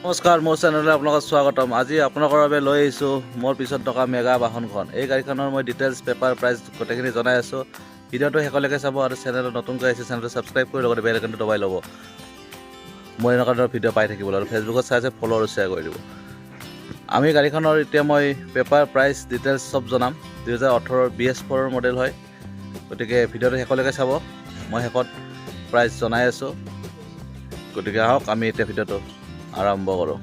নমস্কাৰ, মোৰ চেনেললৈ আপোনালোকক স্বাগতম। আজি আপোনালোকৰ বাবে লৈ আহিছোঁ মোৰ পিছত থকা মেগা বাহনখন। এই গাড়ীখনৰ মই ডিটেইলছ, পেপাৰ, প্ৰাইচ গোটেইখিনি জনাই আছোঁ। ভিডিঅ'টো শেষলৈকে চাব আৰু চেনেলত নতুনকৈ আহিছে চেনেলটো ছাবস্ক্ৰাইব কৰি লগতে বেল আইকনটো দবাই ল'ব। মই এনেকুৱা ধৰণৰ ভিডিঅ' পাই থাকিবলৈ আৰু ফেচবুকত চাই ফ'ল' আৰু শ্বেয়াৰ কৰি দিব। আমি গাড়ীখনৰ এতিয়া মই পেপাৰ, প্ৰাইচ, ডিটেইলছ চব জনাম। 2018 BS4 মডেল হয়, গতিকে ভিডিঅ'টো শেষলৈকে চাব। মই শেষত প্ৰাইচ জনাই আছোঁ, গতিকে আহক আমি এতিয়া ভিডিঅ'টো আৰম্ভ কৰোঁ।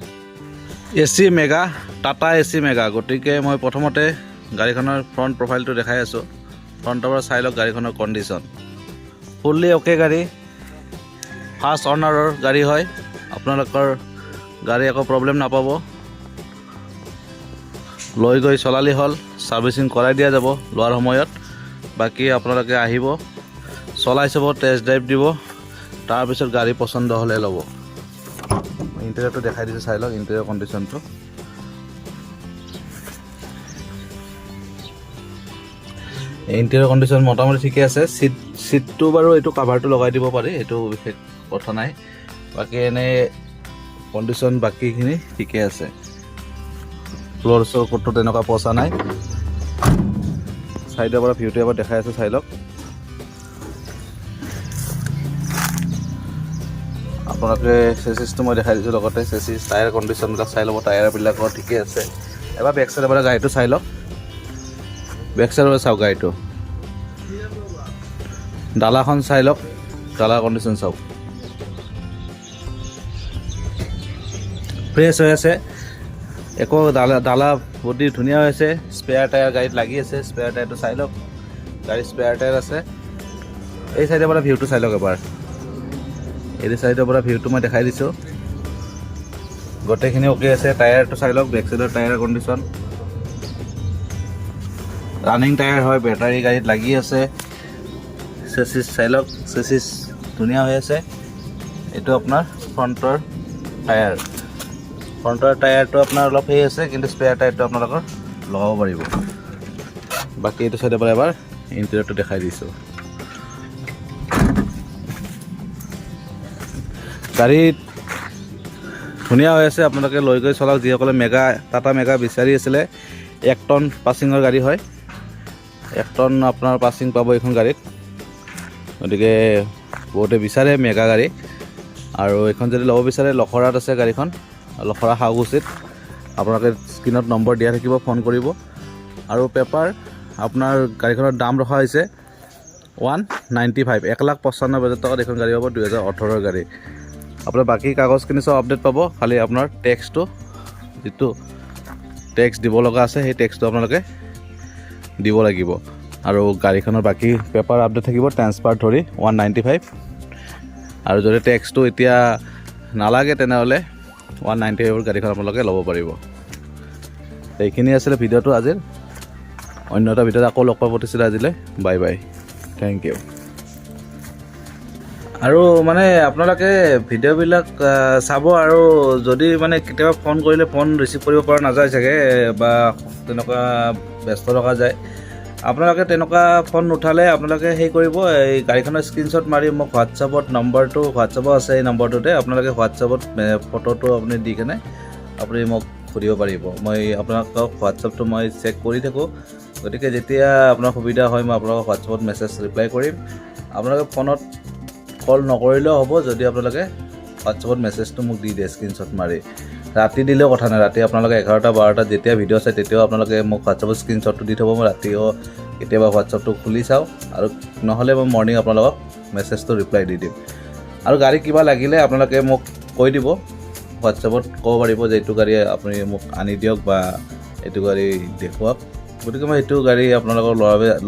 AC mega, Tata AC mega. গতিকে মই প্ৰথমতে গাড়ীখনৰ ফ্ৰণ্ট প্ৰফাইলটো দেখাই আছোঁ। ফ্ৰণ্টৰ পৰা চাই লওক গাড়ীখনৰ কণ্ডিশ্যন। ফুল্লি অ'কে গাড়ী, ফাৰ্ষ্ট অ'নাৰৰ গাড়ী হয়। আপোনালোকৰ গাড়ী একো প্ৰব্লেম নাপাব। লৈ গৈ চলালি হ'ল, ছাৰ্ভিচিং কৰাই দিয়া যাব লোৱাৰ সময়ত। বাকী আপোনালোকে আহিব, চলাই চাব, টেষ্ট ড্ৰাইভ দিব, তাৰপিছত গাড়ী পচন্দ হ'লে ল'ব। ইণ্টেৰিয়ৰটো দেখাই দিছোঁ, চাই লওক ইণ্টেৰিয়ৰ কণ্ডিশ্যনটো। ইণ্টেৰিয়ৰ কণ্ডিশ্যন মোটামুটি ঠিকে আছে। চিটটো বাৰু এইটো কাভাৰটো লগাই দিব পাৰি, এইটো বিশেষ কথা নাই। বাকী এনেই কণ্ডিশ্যন বাকীখিনি ঠিকে আছে। ফ্ল'ৰ ক'তো তেনেকুৱা পচা নাই। চাইডৰ পৰা ভিউটো এবাৰ দেখাই আছোঁ, চাই লওক। আপোনালোকে চেচিছটো মই দেখাই দিছোঁ, লগতে চেচিছ টায়াৰ কণ্ডিশ্যনবিলাক চাই ল'ব। টায়াৰবিলাকৰ ঠিকে আছে। এবাৰ বেক চাইডৰ পৰা গাড়ীটো চাই লওক। বেক চাইডৰ পৰা চাওক গাড়ীটো, ডালাখন চাই লওক, ডালাৰ কণ্ডিশ্যন চাওক, ফ্ৰেছ হৈ আছে। একো ডালা বডি ধুনীয়া হৈ আছে। স্পেয়াৰ টায়াৰ গাড়ীত লাগি আছে, স্পেয়াৰ টায়াৰটো চাই লওক। গাড়ীত স্পেয়াৰ টায়াৰ আছে। এই চাইডৰ পৰা ভিউটো চাই লওক এবাৰ। এই চাইডৰ পৰা ভিউটো মই দেখাই দিছোঁ, গোটেইখিনি অ'কে আছে। টায়াৰটো চাই লওক, বেক চাইডৰ টায়াৰৰ কণ্ডিশ্যন। ৰানিং টায়াৰ হয়, বেটাৰী গাড়ীত লাগি আছে। চেচিছ চাই লওক, চেচিছ ধুনীয়া হৈ আছে। এইটো আপোনাৰ ফ্ৰণ্টৰ টায়াৰ। ফ্ৰণ্টৰ টায়াৰটো আপোনাৰ অলপ সেই আছে, কিন্তু স্পেয়াৰ টায়াৰটো আপোনালোকৰ লগাব পাৰিব। বাকী এইটো চাইডৰ পৰা এবাৰ ইণ্টেৰিয়ৰটো দেখাই দিছোঁ। গাড়ীত ধুনীয়া হৈ আছে। আপোনালোকে লৈ গৈ চলাওক। যিসকলে টাটা মেগা বিচাৰি আছিলে, 1 টন পাছিঙৰ গাড়ী হয়। 1 টন আপোনাৰ পাছিং পাব এইখন গাড়ীত। গতিকে বহুতে বিচাৰে মেগা গাড়ী। আৰু এইখন যদি ল'ব বিচাৰে, লখৰাত আছে গাড়ীখন, লখৰা হাউগুচিত। আপোনালোকে স্ক্ৰীণত নম্বৰ দিয়া থাকিব, ফোন কৰিব। আৰু পেপাৰ আপোনাৰ গাড়ীখনৰ দাম ৰখা হৈছে 195, 1,95,000 টকাত এইখন গাড়ী পাব। 2018 গাড়ী। আপোনাৰ বাকী কাগজখিনি চব আপডেট পাব। খালি আপোনাৰ টেক্সটো, যিটো টেক্স দিব লগা আছে, সেই টেক্সটো আপোনালোকে দিব লাগিব। আৰু গাড়ীখনৰ বাকী পেপাৰ আপডেট থাকিব, ট্ৰেন্সফাৰ ধৰি 195। আৰু যদি টেক্সটো এতিয়া নালাগে, তেনেহ'লে 195 গাড়ীখন আপোনালোকে ল'ব পাৰিব। এইখিনি আছিলে ভিডিঅ'টো আজিৰ। অন্য এটা ভিডিঅ'ত আকৌ লগ পাব প্ৰতিছিলে। আজিলৈ বাই বাই, থেংক ইউ। আৰু মানে আপোনালোকে ভিডিঅ'বিলাক চাব। আৰু যদি মানে কেতিয়াবা ফোন কৰিলে ফোন ৰিচিভ কৰিব পৰা নাযায় চাগে, বা তেনেকুৱা ব্যস্ত থকা যায়, আপোনালোকে তেনেকুৱা ফোন নুঠালে আপোনালোকে সেই কৰিব, এই গাড়ীখনৰ স্ক্ৰীনশ্বট মাৰি মোক হোৱাটছআপত, নম্বৰটো হোৱাটছআপত আছে, এই নম্বৰটোতে আপোনালোকে হোৱাটছআপত ফটোটো আপুনি দি কেনে আপুনি মোক সুধিব পাৰিব। মই আপোনালোকক হোৱাটছআপটো মই চেক কৰি থাকোঁ। গতিকে যেতিয়া আপোনাৰ সুবিধা হয়, মই আপোনালোকক হোৱাটছআপত মেছেজ ৰিপ্লাই কৰিম। আপোনালোকে ফোনত কল নকৰিলেও হ'ব, যদি আপোনালোকে হোৱাটছআপত মেছেজটো মোক দি দিয়ে স্ক্ৰীনশ্বট মাৰি। ৰাতি দিলেও কথা নাই, ৰাতি আপোনালোকে 11টা 12টাত যেতিয়া ভিডিঅ' চাই, তেতিয়াও আপোনালোকে মোক হোৱাটছআপত স্ক্ৰীনশ্বটটো দি থ'ব। মই ৰাতিও কেতিয়াবা হোৱাটছআপটো খুলি চাওঁ, আৰু নহ'লে মই মৰ্ণিং আপোনালোকক মেছেজটো ৰিপ্লাই দি দিম। আৰু গাড়ী কিবা লাগিলে আপোনালোকে মোক কৈ দিব, হোৱাটছআপত ক'ব পাৰিব যে এইটো গাড়ী আপুনি মোক আনি দিয়ক বা এইটো গাড়ী দেখুৱাওক। গতিকে মই এইটো গাড়ী আপোনালোকৰ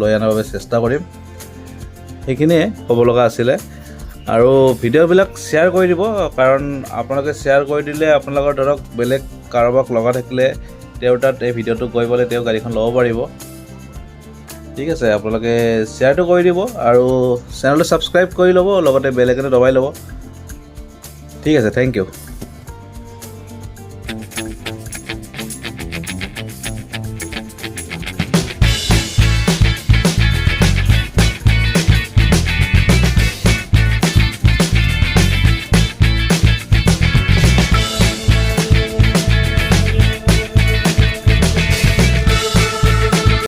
লৈ অনাৰ বাবে চেষ্টা কৰিম। সেইখিনিয়ে ক'ব লগা আছিলে। আৰু ভিডিঅ'বিলাক শ্বেয়াৰ কৰি দিব, কাৰণ আপোনালোকে শ্বেয়াৰ কৰি দিলে আপোনালোকৰ ধৰক বেলেগ কাৰোবাক লগা থাকিলে তেওঁৰ তাত এই ভিডিঅ'টো গৈ পেলাই তেওঁ গাড়ীখন ল'ব পাৰিব। ঠিক আছে, আপোনালোকে শ্বেয়াৰটো কৰি দিব আৰু চেনেলটো ছাবস্ক্ৰাইব কৰি ল'ব, লগতে বেল আইকনটো দবাই ল'ব। ঠিক আছে, থেংক ইউ।